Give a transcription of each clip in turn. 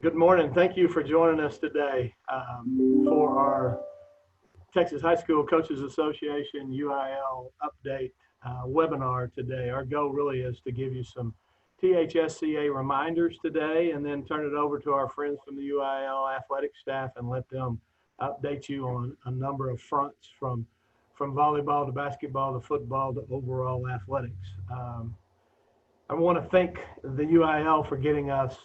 Good morning. Thank you for joining us today for our Texas High School Coaches Association UIL update webinar today. Our goal really is to give you some THSCA reminders today and then turn it over to our friends from the UIL athletic staff and let them update you on a number of fronts from volleyball to basketball to football to overall athletics. I want to thank the UIL for getting us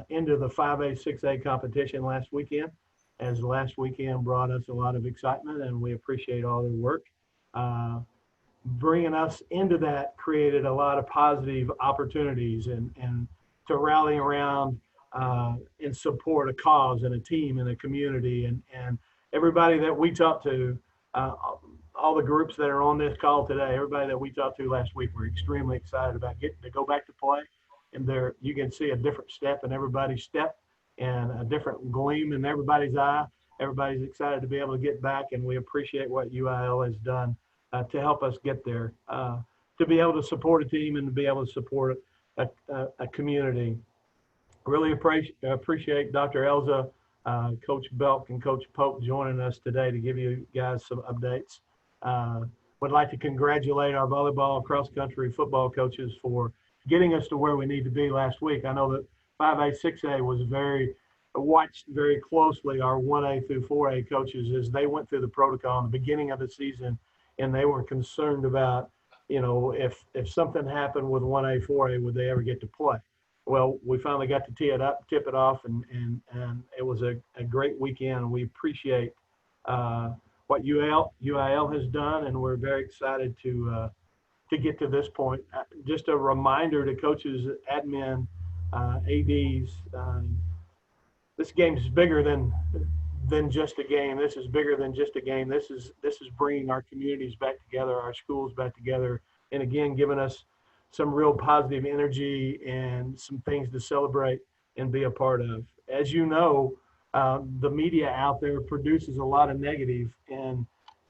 into the 5A, 6A competition last weekend, as last weekend brought us a lot of excitement, and we appreciate all their work. Bringing us into that created a lot of positive opportunities and to rally around and support a cause and a team and a community. And everybody that we talked to, all the groups that are on this call today, everybody that we talked to last week, we're extremely excited about getting to go back to play. And there, you can see a different step in everybody's step and a different gleam in everybody's eye. Everybody's excited to be able to get back, and we appreciate what UIL has done to help us get there, to be able to support a team and to be able to support a community. Really appreciate Dr. Elza, Coach Belk, and Coach Polk joining us today to give you guys some updates. Would like to congratulate our volleyball, cross-country, football coaches for getting us to where we need to be last week. I know that 5A, 6A was watched very closely, our 1A through 4A coaches, as they went through the protocol in the beginning of the season, and they were concerned about, you know, if something happened with 1A, 4A, would they ever get to play? Well, we finally got to tip it off, and it was a great weekend. We appreciate what UIL has done, and we're very excited to get to this point. Just a reminder to coaches, admin, ADs, this game is bigger than just a game. This is bigger than just a game. This is bringing our communities back together, our schools back together, and again, giving us some real positive energy and some things to celebrate and be a part of. As you know, the media out there produces a lot of negative, and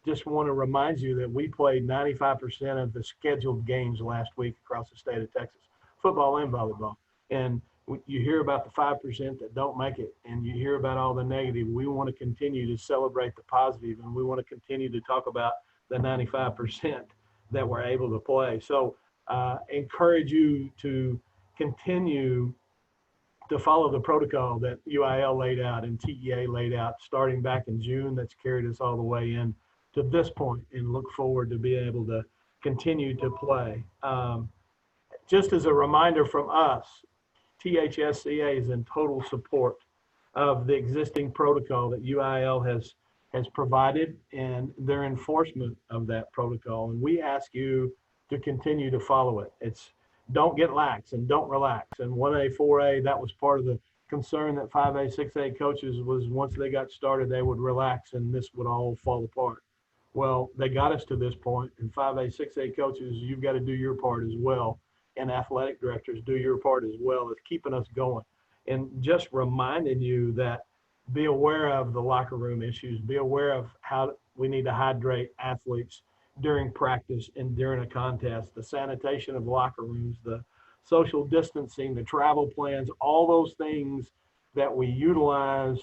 just want to remind you that we played 95% of the scheduled games last week across the state of Texas, football and volleyball. And you hear about the 5% that don't make it, and you hear about all the negative. We want to continue to celebrate the positive, and we want to continue to talk about the 95% that we're able to play. So encourage you to continue to follow the protocol that UIL laid out and TEA laid out starting back in June. That's carried us all the way in to this point, and look forward to being able to continue to play. Just as a reminder from us, THSCA is in total support of the existing protocol that UIL has provided and their enforcement of that protocol. And we ask you to continue to follow it. Don't get lax and don't relax. And 1A, 4A, that was part of the concern that 5A, 6A coaches was once they got started, they would relax and this would all fall apart. Well, they got us to this point, and 5A, 6A coaches, you've got to do your part as well. And athletic directors, do your part as well as keeping us going. And just reminding you that be aware of the locker room issues, be aware of how we need to hydrate athletes during practice and during a contest, the sanitation of locker rooms, the social distancing, the travel plans, all those things that we utilize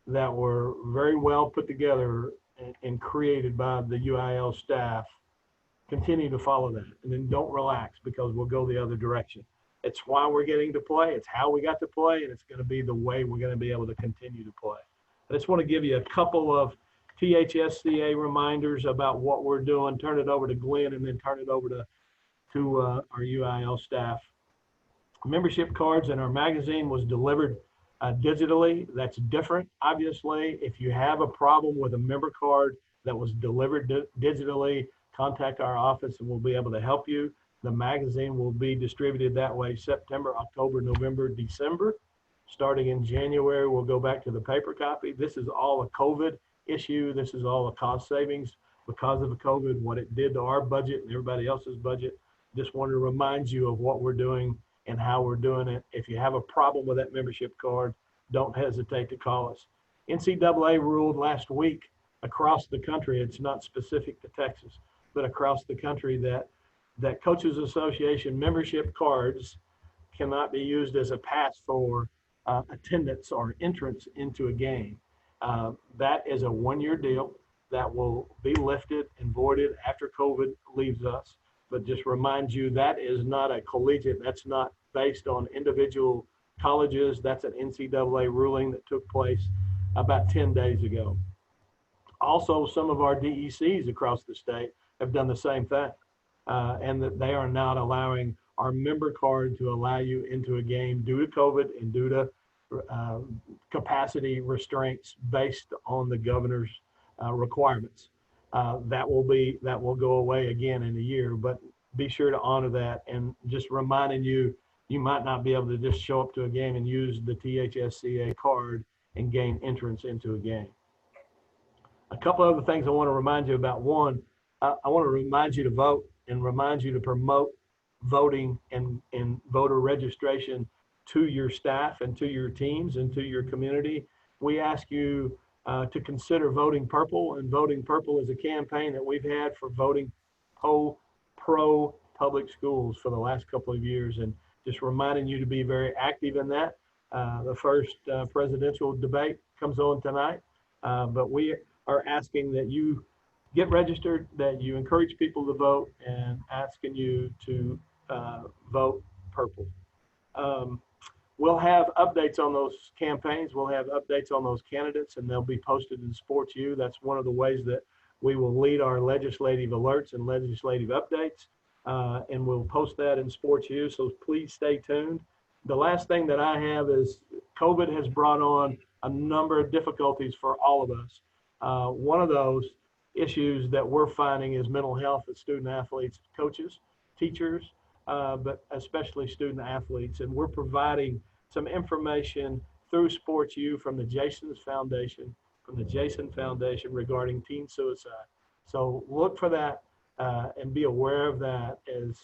that were very well put together and created by the UIL staff. Continue to follow that, and then don't relax, because we'll go the other direction. It's why we're getting to play. It's how we got to play, and it's going to be the way we're going to be able to continue to play. I just want to give you a couple of THSCA reminders about what we're doing, turn it over to Glen, and then turn it over to our UIL staff. Membership cards in our magazine was delivered digitally. That's different, obviously. If you have a problem with a member card that was delivered digitally, contact our office and we'll be able to help you. The magazine will be distributed that way September, October, November, December. Starting in January, we'll go back to the paper copy. This is all a COVID issue. This is all a cost savings because of the COVID, what it did to our budget and everybody else's budget. Just wanted to remind you of what we're doing and how we're doing it. If you have a problem with that membership card, don't hesitate to call us. NCAA ruled last week across the country, it's not specific to Texas, but across the country, that Coaches Association membership cards cannot be used as a pass for attendance or entrance into a game. That is a one-year deal that will be lifted and voided after COVID leaves us. But just remind you, that is not a collegiate, that's not based on individual colleges. That's an NCAA ruling that took place about 10 days ago. Also, some of our DECs across the state have done the same thing, and that they are not allowing our member card to allow you into a game due to COVID and due to capacity restraints based on the governor's requirements. That will go away again in a year, but be sure to honor that. And just reminding you, you might not be able to just show up to a game and use the THSCA card and gain entrance into a game. A couple other things I want to remind you about. One, I want to remind you to vote and remind you to promote voting and voter registration to your staff and to your teams and to your community. We ask you to consider voting purple, and voting purple is a campaign that we've had for voting pro public schools for the last couple of years, and just reminding you to be very active in that. The first presidential debate comes on tonight, but we are asking that you get registered, that you encourage people to vote, and asking you to vote purple. We'll have updates on those campaigns. We'll have updates on those candidates, and they'll be posted in Sports U. That's one of the ways that we will lead our legislative alerts and legislative updates, and we'll post that in Sports U, so please stay tuned. The last thing that I have is COVID has brought on a number of difficulties for all of us. One of those issues that we're finding is mental health of student athletes, coaches, teachers, but especially student athletes. And we're providing some information through Sports U from the Jason Foundation regarding teen suicide. So look for that and be aware of that, as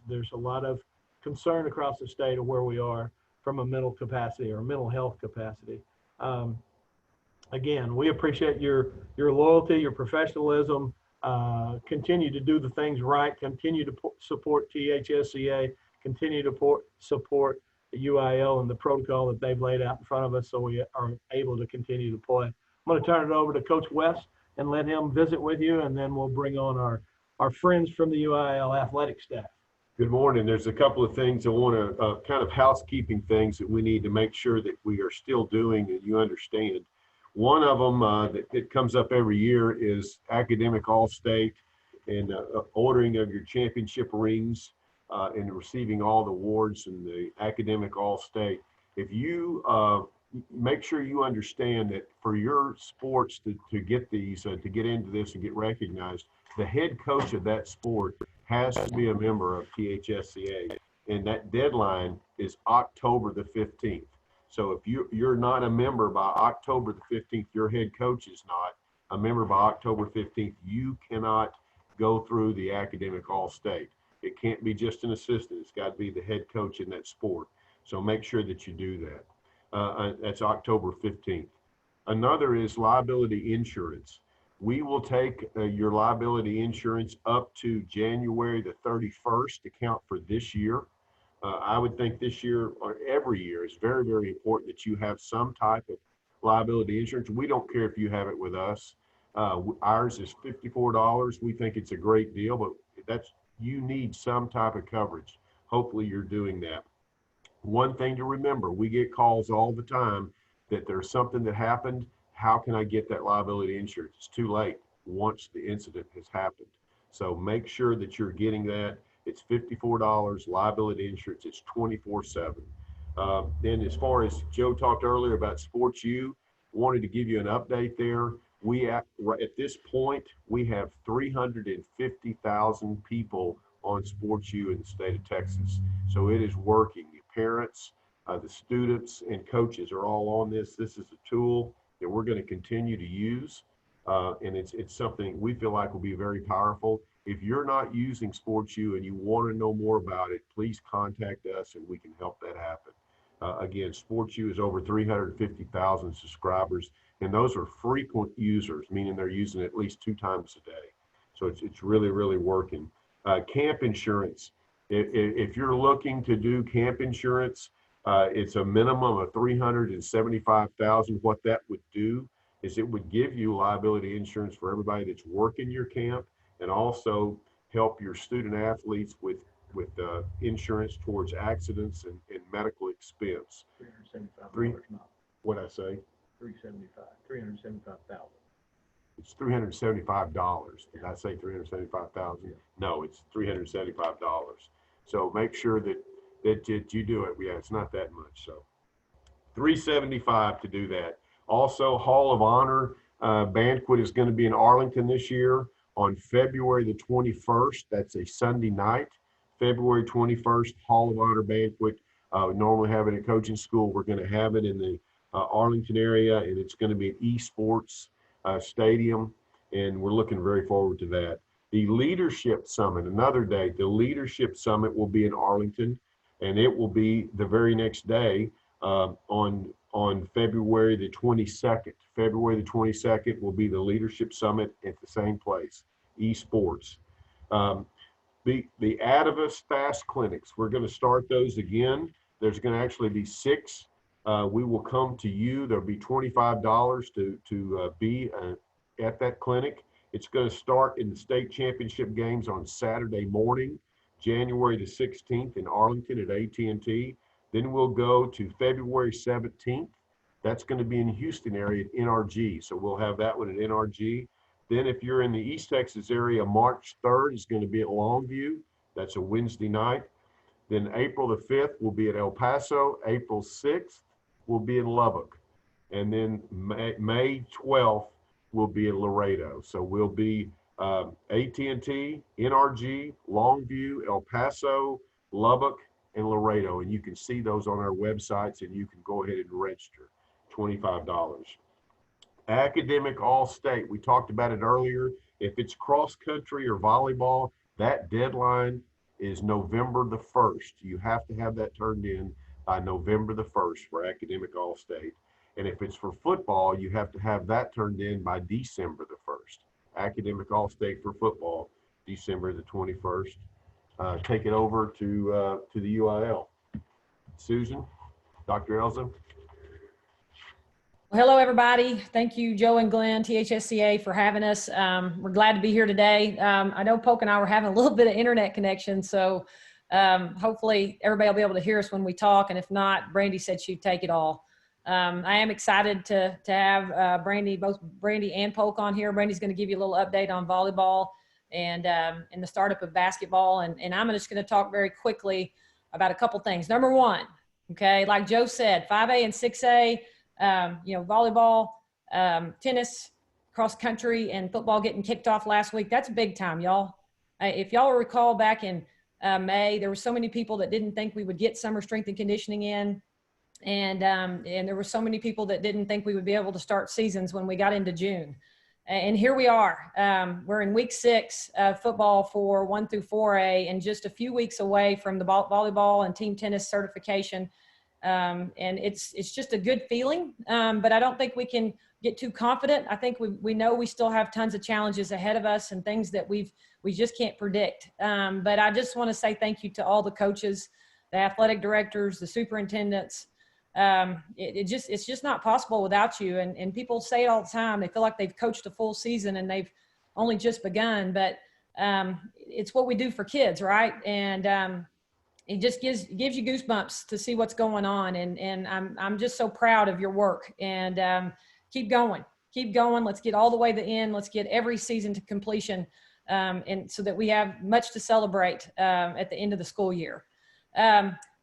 there's a lot of concern across the state of where we are from a mental capacity or mental health capacity. Again, we appreciate your loyalty, your professionalism. Continue to do the things right. Continue to support THSCA. Continue to support the UIL and the protocol that they've laid out in front of us, so we are able to continue to play. I'm going to turn it over to Coach West and let him visit with you, and then we'll bring on our friends from the UIL athletic staff. Good morning. There's a couple of things I want to kind of housekeeping things that we need to make sure that we are still doing and you understand. One of them that comes up every year is academic all-state and ordering of your championship rings and receiving all the awards in the academic all-state. If you make sure you understand that for your sports to get these, to get into this and get recognized, the head coach of that sport has to be a member of THSCA, and that deadline is October the 15th. So if you're not a member by October the 15th, your head coach is not a member by October 15th, you cannot go through the academic all-state. It can't be just an assistant. It's got to be the head coach in that sport. So make sure that you do that. That's October 15th. Another is liability insurance. We will take your liability insurance up to January the 31st to count for this year. I would think this year or every year is very, very important that you have some type of liability insurance. We don't care if you have it with us. Ours is $54. We think it's a great deal, but you need some type of coverage. Hopefully you're doing that. One thing to remember, we get calls all the time that there's something that happened. How can I get that liability insurance? It's too late once the incident has happened. So make sure that you're getting that. It's $54 liability insurance. It's 24/7. Then as far as Joe talked earlier about Sports U, wanted to give you an update there. At this point, we have 350,000 people on Sports U in the state of Texas. So it is working. The parents, the students, and coaches are all on this. This is a tool that we're going to continue to use. And it's something we feel like will be very powerful. If you're not using Sports U and you want to know more about it, please contact us and we can help that happen. Again, Sports U is over 350,000 subscribers, and those are frequent users, meaning they're using it at least 2 times a day. So it's really, really working. Camp insurance. If you're looking to do camp insurance, It's a minimum of $375,000. What that would do is it would give you liability insurance for everybody that's working your camp, and also help your student athletes with insurance towards accidents and medical expense. $375, not What I say? 375,000. It's $375. Did I say 375,000? Yeah. No, it's $375. So make sure that you do it. Yeah, it's not that much. So 375 to do that. Also, Hall of Honor banquet is going to be in Arlington this year on February the 21st. That's a Sunday night. February 21st, Hall of Honor banquet. We normally have it at coaching school. We're going to have it in the Arlington area, and it's going to be at eSports Stadium, and we're looking very forward to that. The Leadership Summit, another date. The Leadership Summit will be in Arlington, and it will be the very next day on February the 22nd. February the 22nd will be the Leadership Summit at the same place, eSports. The Atavus Fast Clinics, we're going to start those again. There's going to actually be 6. We will come to you. There'll be $25 to be at that clinic. It's going to start in the state championship games on Saturday morning, January the 16th in Arlington at AT&T. Then we'll go to February 17th. That's going to be in Houston area at NRG. So we'll have that one at NRG. Then if you're in the East Texas area, March 3rd is going to be at Longview. That's a Wednesday night. Then April the 5th will be at El Paso. April 6th will be in Lubbock. And then May 12th will be in Laredo. So we'll be AT&T, NRG, Longview, El Paso, Lubbock, and Laredo. And you can see those on our websites, and you can go ahead and register. $25. Academic All-State, we talked about it earlier. If it's cross country or volleyball, that deadline is November the 1st. You have to have that turned in by November the 1st for Academic All-State. And if it's for football, you have to have that turned in by December the 1st. Academic All-State for football, December the 21st. Take it over to the UIL. Susan, Dr. Elza. Well, hello, everybody. Thank you, Joe and Glen, THSCA, for having us. We're glad to be here today. I know Polk and I were having a little bit of internet connection, so hopefully everybody will be able to hear us when we talk, and if not, Brandy said she'd take it all. I am excited to have Brandy, both Brandy and Polk on here. Brandy's going to give you a little update on volleyball and the startup of basketball, and I'm just going to talk very quickly about a couple things. Number one, okay, like Joe said, 5A and 6A, volleyball, tennis, cross country, and football getting kicked off last week. That's big time, y'all. If y'all recall back in May, there were so many people that didn't think we would get summer strength and conditioning in. And there were so many people that didn't think we would be able to start seasons when we got into June. And here we are. We're in week 6 of football for 1 through 4A, and just a few weeks away from the volleyball and team tennis certification. And it's just a good feeling, but I don't think we can get too confident. I think we know we still have tons of challenges ahead of us and things that we just can't predict. But I just want to say thank you to all the coaches, the athletic directors, the superintendents. It's just not possible without you. And people say it all the time. They feel like they've coached a full season and they've only just begun, but it's what we do for kids, right? And it just gives you goosebumps to see what's going on. And I'm just so proud of your work, and keep going. Let's get all the way to the end. Let's get every season to completion. And so that we have much to celebrate at the end of the school year.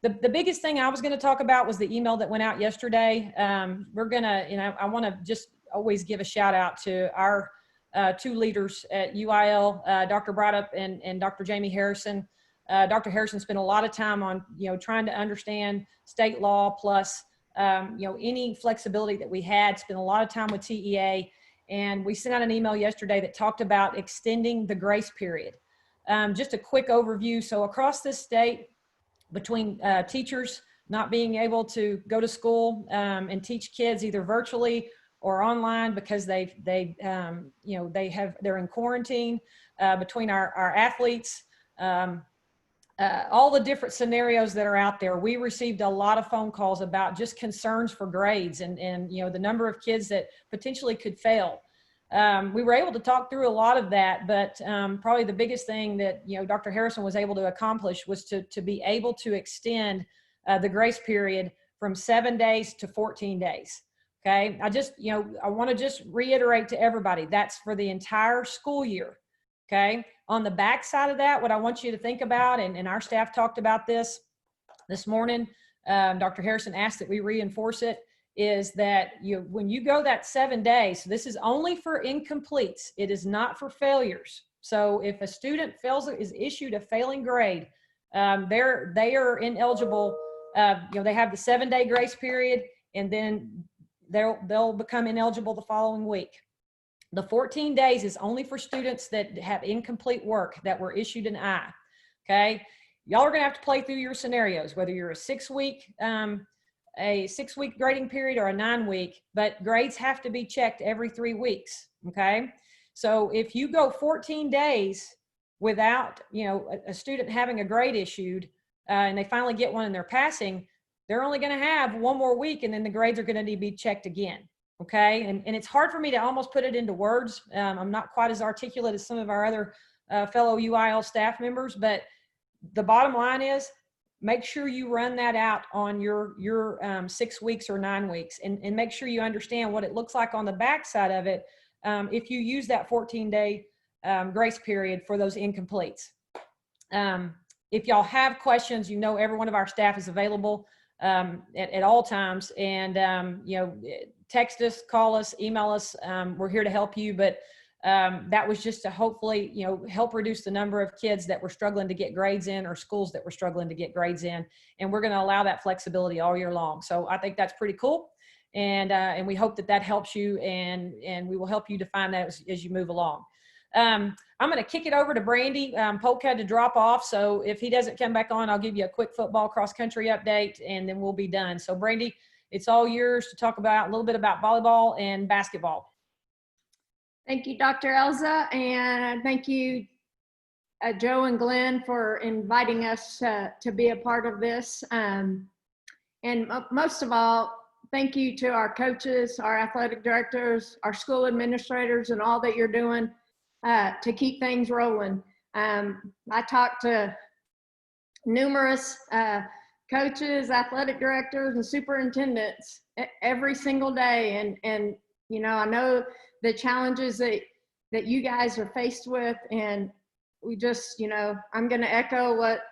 The biggest thing I was going to talk about was the email that went out yesterday. We're going to, I want to just always give a shout out to our 2 leaders at UIL, Dr. Braddup and Dr. Jamie Harrison. Dr. Harrison spent a lot of time on, trying to understand state law plus, any flexibility that we had, spent a lot of time with TEA. And we sent out an email yesterday that talked about extending the grace period. Just a quick overview. So across this state, between teachers not being able to go to school and teach kids either virtually or online because they're in quarantine, between our athletes, all the different scenarios that are out there. We received a lot of phone calls about just concerns for grades and you know, the number of kids that potentially could fail. We were able to talk through a lot of that, but probably the biggest thing that, you know, Dr. Harrison was able to accomplish was to be able to extend the grace period from 7 days to 14 days. Okay. I want to just reiterate to everybody, that's for the entire school year. Okay. On the back side of that, what I want you to think about, and our staff talked about this morning, Dr. Harrison asked that we reinforce it, is that when you go that 7 days, so this is only for incompletes. It is not for failures. So if a student is issued a failing grade, they are ineligible. They have the 7-day grace period, and then they'll become ineligible the following week. The 14 days is only for students that have incomplete work that were issued an I. Okay, y'all are gonna have to play through your scenarios, whether you're a 6-week grading period or a 9-week, but grades have to be checked every 3 weeks. Okay, so if you go 14 days without a student having a grade issued, and they finally get one and they're passing, they're only going to have 1 more week, and then the grades are going to need to be checked again. Okay, and it's hard for me to almost put it into words. I'm not quite as articulate as some of our other fellow UIL staff members, but the bottom line is, make sure you run that out on your 6 weeks or 9 weeks, and make sure you understand what it looks like on the backside of it if you use that 14-day grace period for those incompletes. If y'all have questions, every one of our staff is available at all times, and text us, call us, email us. We're here to help you, but that was just to hopefully help reduce the number of kids that were struggling to get grades in, or schools that were struggling to get grades in, and we're going to allow that flexibility all year long. So I think that's pretty cool, and we hope that helps you, and we will help you define that as you move along. I'm going to kick it over to Brandy. Polk had to drop off, so if he doesn't come back on, I'll give you a quick football cross country update, and then we'll be done. So Brandy, it's all yours to talk about a little bit about volleyball and basketball. Thank you, Dr. Elza, and thank you, Joe and Glenn, for inviting us to be a part of this. And most of all, thank you to our coaches, our athletic directors, our school administrators, and all that you're doing to keep things rolling. I talked to numerous coaches, athletic directors, and superintendents every single day, and I know the challenges that you guys are faced with, and we just, I'm going to echo what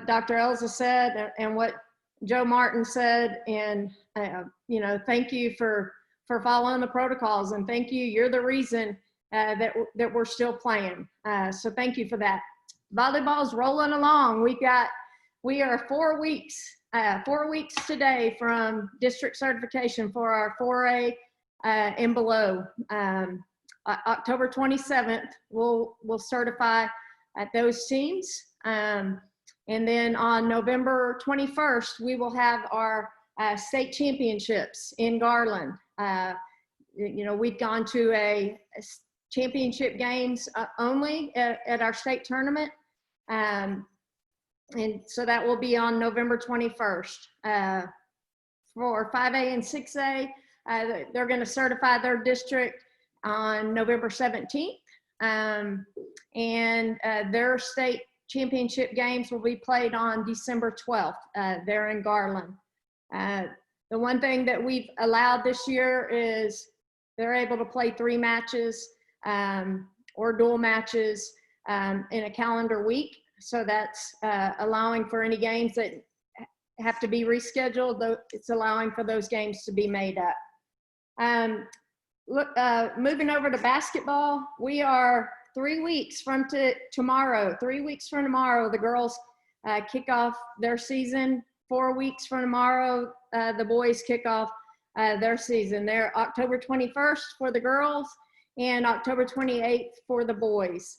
Dr. Elza said and what Joe Martin said, and thank you for following the protocols, and thank you. You're the reason that we're still playing. So thank you for that. Volleyball's rolling along. We are 4 weeks today from district certification for our 4A and below. October 27th, we'll certify at those teams. And then on November 21st, we will have our state championships in Garland. We've gone to a championship games only at our state tournament. And so that will be on November 21st. For 5A and 6A, they're going to certify their district on November 17th. And their state championship games will be played on December 12th. There in Garland. The one thing that we've allowed this year is they're able to play 3 matches or dual matches in a calendar week. So that's allowing for any games that have to be rescheduled. Though it's allowing for those games to be made up. Moving over to basketball, we are 3 weeks from tomorrow. 3 weeks from tomorrow, the girls kick off their season. 4 weeks from tomorrow, the boys kick off their season. They're October 21st for the girls and October 28th for the boys.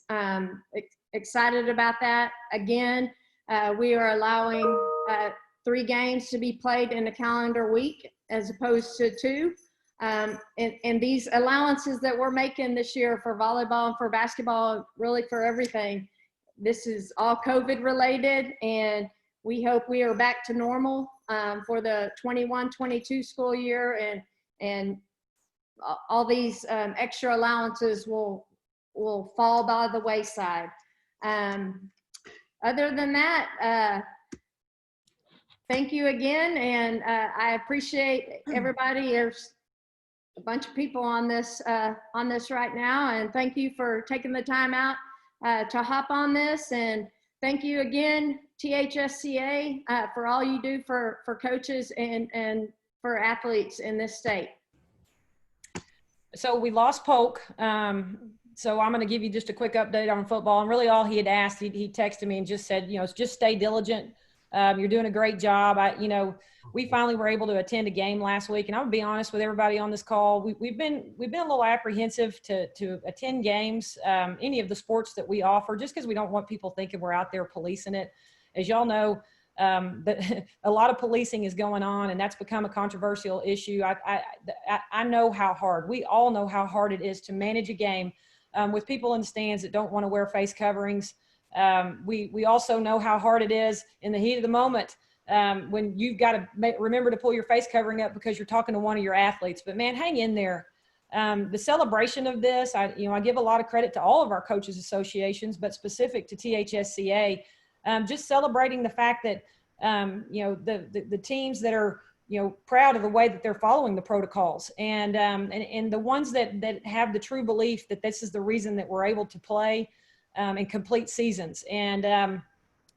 Excited about that. Again, we are allowing 3 games to be played in a calendar week as opposed to 2. And these allowances that we're making this year for volleyball and for basketball, really for everything, this is all COVID related, and we hope we are back to normal for the 21-22 school year, and all these extra allowances will fall by the wayside. Other than that, thank you again, and I appreciate everybody. There's a bunch of people on this right now, and thank you for taking the time out to hop on this, and thank you again, THSCA, for all you do for coaches and for athletes in this state. So we lost Polk. So I'm going to give you just a quick update on football. And really all he had asked, he texted me and just said, you know, just stay diligent. You're doing a great job. We finally were able to attend a game last week. And I'm going to be honest with everybody on this call. We've been a little apprehensive to attend games, any of the sports that we offer, just because we don't want people thinking we're out there policing it. As y'all know, a lot of policing is going on, and that's become a controversial issue. I know how hard, we all know how hard it is to manage a game with people in the stands that don't want to wear face coverings. We also know how hard it is in the heat of the moment when you've got to remember to pull your face covering up because you're talking to one of your athletes. But man, hang in there. The celebration of this, I give a lot of credit to all of our coaches associations, but specific to THSCA, just celebrating the fact that the teams that are proud of the way that they're following the protocols, and the ones that have the true belief that this is the reason that we're able to play and complete seasons. And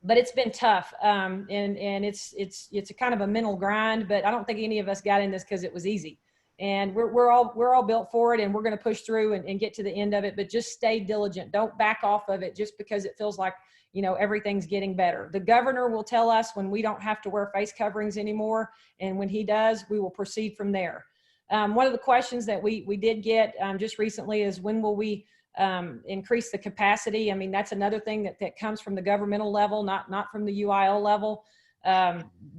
but it's been tough, and it's a kind of a mental grind. But I don't think any of us got in this because it was easy. And we're all built for it, and we're going to push through and get to the end of it. But just stay diligent. Don't back off of it just because it feels like everything's getting better. The governor will tell us when we don't have to wear face coverings anymore, and when he does, we will proceed from there. One of the questions that we did get just recently is, when will we increase the capacity? I mean, that's another thing that comes from the governmental level, not from the UIL level.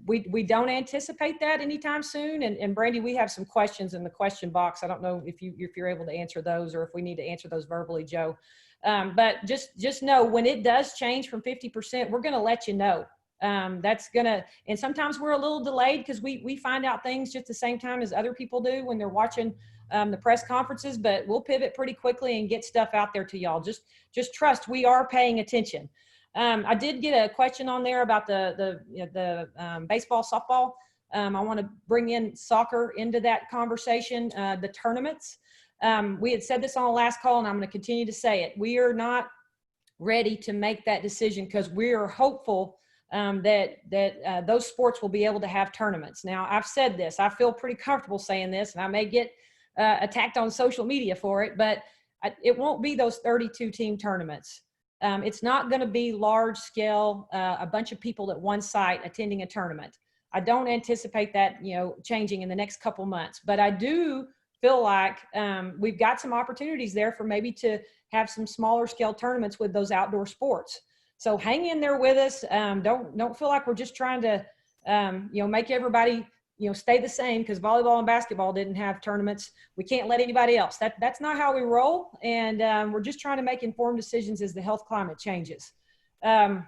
We don't anticipate that anytime soon. And Brandy, we have some questions in the question box. I don't know if you're able to answer those, or if we need to answer those verbally, Joe. But just know, when it does change from 50%, we're going to let you know. And sometimes we're a little delayed because we find out things just the same time as other people do when they're watching the press conferences, but we'll pivot pretty quickly and get stuff out there to y'all. Just trust, we are paying attention. I did get a question on there about the baseball, softball. I want to bring in soccer into that conversation, the tournaments. We had said this on the last call, and I'm going to continue to say it. We are not ready to make that decision because we are hopeful that those sports will be able to have tournaments. Now, I've said this. I feel pretty comfortable saying this, and I may get attacked on social media for it, but it won't be those 32-team tournaments. It's not going to be large scale, a bunch of people at one site attending a tournament. I don't anticipate that, changing in the next couple months, but I do feel like we've got some opportunities there for maybe to have some smaller scale tournaments with those outdoor sports. So hang in there with us. Don't feel like we're just trying to, make everybody, stay the same because volleyball and basketball didn't have tournaments. We can't let anybody else. That's not how we roll. And we're just trying to make informed decisions as the health climate changes. And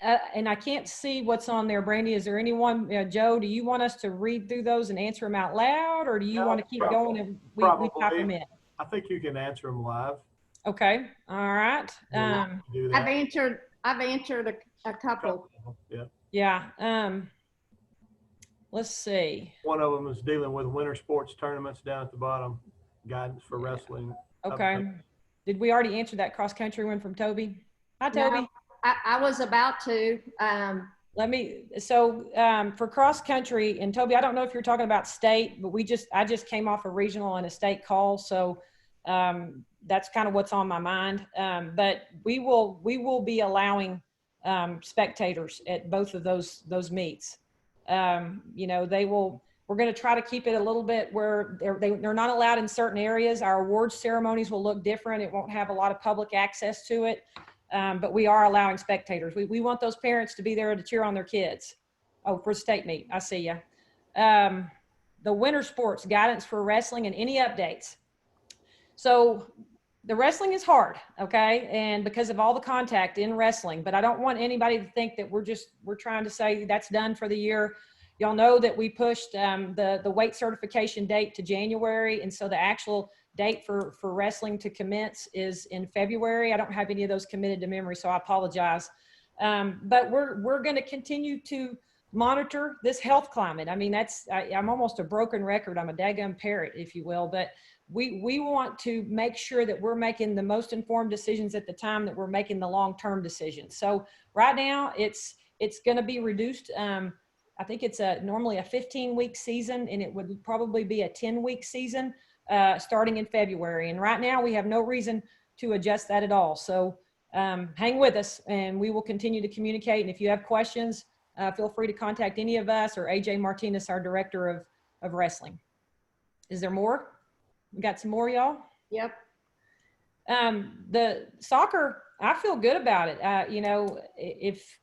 I can't see what's on there. Brandy, is there anyone, Joe, do you want us to read through those and answer them out loud, or do you want to keep going and we type them in? I think you can answer them live. Okay. All right. I've answered a couple. Yeah. Let's see. One of them is dealing with winter sports tournaments down at the bottom, guidance for wrestling. Okay. Did we already answer that cross country one from Toby? Hi, Toby. No, I was about to. For cross country, and Toby, I don't know if you're talking about state, but I just came off a regional and a state call. So that's kind of what's on my mind. But we will be allowing spectators at both of those meets. We're going to try to keep it a little bit where they're not allowed in certain areas. Our awards ceremonies will look different. It won't have a lot of public access to it. But we are allowing spectators. We want those parents to be there to cheer on their kids. Oh, for state meet, I see you. The winter sports, guidance for wrestling, and any updates. So the wrestling is hard, okay? And because of all the contact in wrestling, but I don't want anybody to think that we're trying to say that's done for the year. Y'all know that we pushed the weight certification date to January. And so the actual date for wrestling to commence is in February. I don't have any of those committed to memory, so I apologize. But we're going to continue to monitor this health climate. I mean, I'm almost a broken record. I'm a daggum parrot, if you will, but we want to make sure that we're making the most informed decisions at the time that we're making the long-term decisions. So right now it's going to be reduced. I think it's normally a 15-week season, and it would probably be a 10-week season starting in February. And right now we have no reason to adjust that at all. So hang with us, and we will continue to communicate. And if you have questions, feel free to contact any of us or AJ Martinez, our director of wrestling. Is there more? We got some more, y'all? Yep. The soccer, I feel good about it. You know, if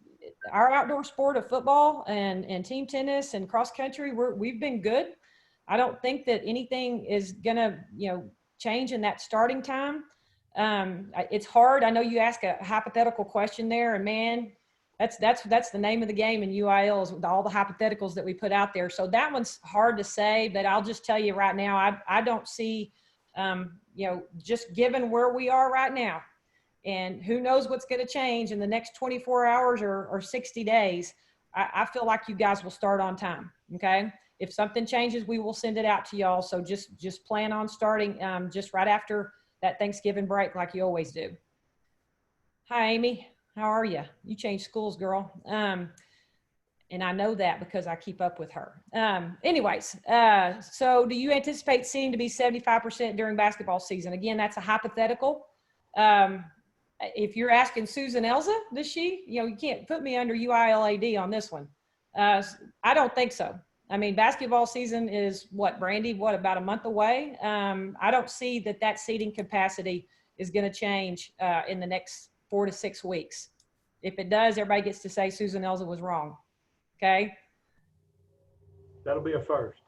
our outdoor sport of football and team tennis and cross country, we've been good. I don't think that anything is gonna, change in that starting time. It's hard. I know you ask a hypothetical question there, and man, that's the name of the game in UIL, is with all the hypotheticals that we put out there. So that one's hard to say, but I'll just tell you right now, I don't see, just given where we are right now, and who knows what's going to change in the next 24 hours or 60 days, I feel like you guys will start on time. Okay. If something changes, we will send it out to y'all. So just plan on starting just right after that Thanksgiving break, like you always do. Hi, Amy. How are you? You changed schools, girl. And I know that because I keep up with her. Anyways, so do you anticipate seeing to be 75% during basketball season? Again, that's a hypothetical. If you're asking Susan Elza, does she? You can't put me under UILAD on this one. I don't think so. I mean, basketball season is what, Brandy? What, about a month away? I don't see that seating capacity is going to change in the next 4 to 6 weeks. If it does, everybody gets to say Susan Elza was wrong. Okay. That'll be a first.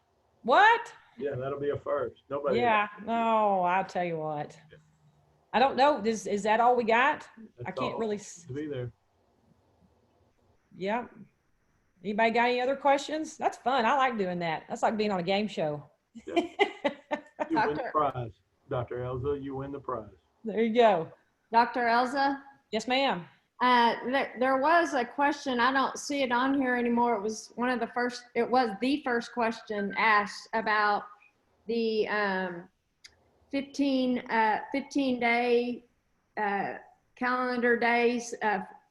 What? Yeah, that'll be a first. Nobody. Yeah. No, I'll tell you what. I don't know. Is that all we got? I can't really. To be there. Yeah. Anybody got any other questions? That's fun. I like doing that. That's like being on a game show. Yep. You win the prize, Dr. Elza. You win the prize. There you go. Dr. Elza? Yes, ma'am. There was a question. I don't see it on here anymore. It was the first question asked about the 15-day calendar days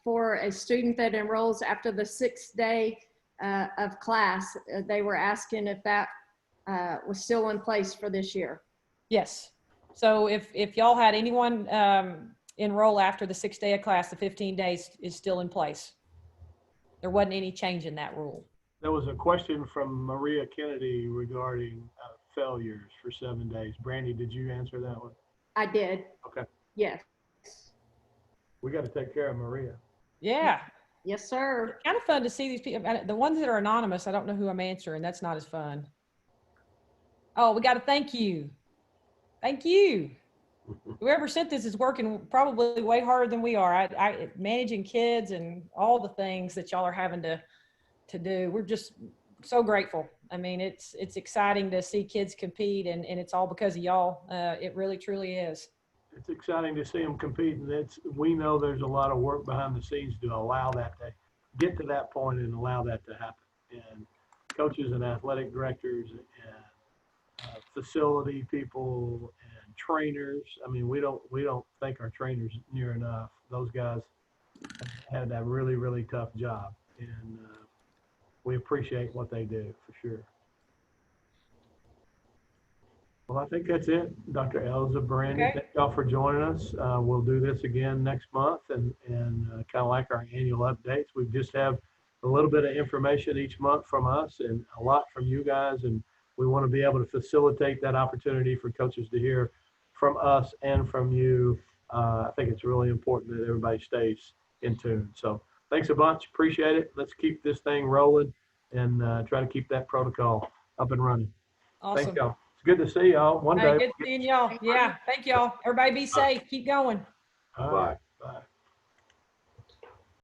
for a student that enrolls after the 6th day of class. They were asking if that was still in place for this year. Yes. So if y'all had anyone enroll after the 6th day of class, the 15 days is still in place. There wasn't any change in that rule. There was a question from Maria Kennedy regarding failures for 7 days. Brandy, did you answer that one? I did. Okay. Yes. We got to take care of Maria. Yeah. Yes, sir. It's kind of fun to see these people. The ones that are anonymous, I don't know who I'm answering. That's not as fun. Oh, we got to thank you. Thank you. Whoever sent this is working probably way harder than we are. I managing kids and all the things that y'all are having to do. We're just so grateful. I mean, it's exciting to see kids compete, and it's all because of y'all. It really, truly is. It's exciting to see them compete, and we know there's a lot of work behind the scenes to allow that to get to that point and allow that to happen. And coaches and athletic directors and facility people and trainers. I mean, we don't thank our trainers near enough. Those guys had that really, really tough job, and we appreciate what they do for sure. Well, I think that's it, Dr. Elza, Brandy. Okay. Thank y'all for joining us. We'll do this again next month, and kind of like our annual updates. We just have a little bit of information each month from us and a lot from you guys, and we want to be able to facilitate that opportunity for coaches to hear from us and from you. I think it's really important that everybody stays in tune. So thanks a bunch. Appreciate it. Let's keep this thing rolling and try to keep that protocol up and running. Awesome. Thank y'all. Good to see y'all one Hey, day. good seeing y'all. Yeah, thank y'all. Everybody be safe. Keep going. All right. Bye.